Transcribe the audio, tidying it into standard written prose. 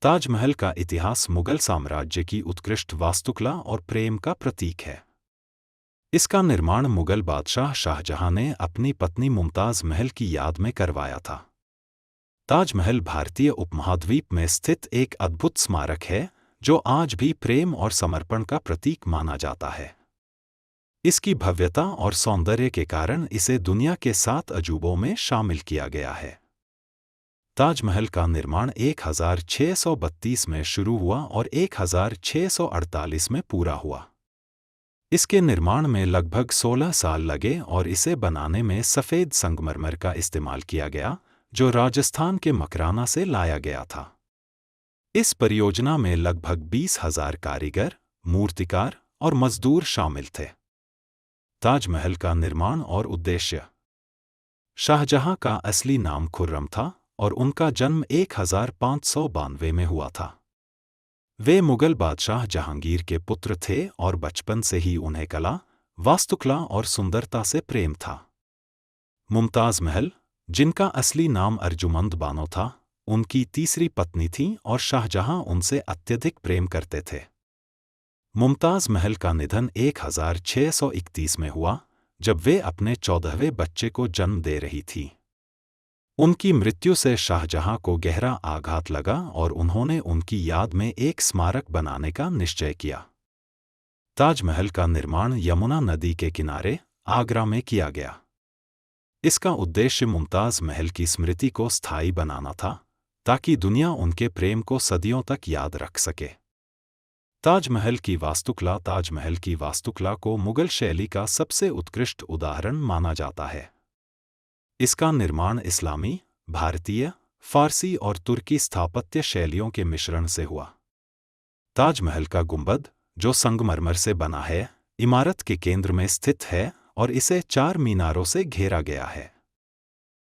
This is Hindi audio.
ताजमहल का इतिहास मुगल साम्राज्य की उत्कृष्ट वास्तुकला और प्रेम का प्रतीक है। इसका निर्माण मुगल बादशाह शाहजहां ने अपनी पत्नी मुमताज महल की याद में करवाया था। ताजमहल भारतीय उपमहाद्वीप में स्थित एक अद्भुत स्मारक है जो आज भी प्रेम और समर्पण का प्रतीक माना जाता है। इसकी भव्यता और सौंदर्य के कारण इसे दुनिया के 7 अजूबों में शामिल किया गया है। ताजमहल का निर्माण 1632 में शुरू हुआ और 1648 में पूरा हुआ। इसके निर्माण में लगभग 16 साल लगे और इसे बनाने में सफ़ेद संगमरमर का इस्तेमाल किया गया, जो राजस्थान के मकराना से लाया गया था। इस परियोजना में लगभग 20,000 कारीगर, मूर्तिकार और मजदूर शामिल थे। ताजमहल का निर्माण और उद्देश्य। शाहजहां का असली नाम खुर्रम था और उनका जन्म 1592 में हुआ था। वे मुगल बादशाह जहांगीर के पुत्र थे और बचपन से ही उन्हें कला, वास्तुकला और सुंदरता से प्रेम था। मुमताज महल, जिनका असली नाम अर्जुमंद बानो था, उनकी तीसरी पत्नी थीं और शाहजहां उनसे अत्यधिक प्रेम करते थे। मुमताज महल का निधन 1631 में हुआ, जब वे अपने 14वें बच्चे को जन्म दे रही थीं। उनकी मृत्यु से शाहजहां को गहरा आघात लगा और उन्होंने उनकी याद में एक स्मारक बनाने का निश्चय किया। ताजमहल का निर्माण यमुना नदी के किनारे, आगरा में किया गया। इसका उद्देश्य मुमताज महल की स्मृति को स्थायी बनाना था, ताकि दुनिया उनके प्रेम को सदियों तक याद रख सके। ताजमहल की वास्तुकला को मुगल शैली का सबसे उत्कृष्ट उदाहरण माना जाता है। इसका निर्माण इस्लामी, भारतीय, फारसी और तुर्की स्थापत्य शैलियों के मिश्रण से हुआ। ताजमहल का गुंबद, जो संगमरमर से बना है, इमारत के केंद्र में स्थित है और इसे 4 मीनारों से घेरा गया है।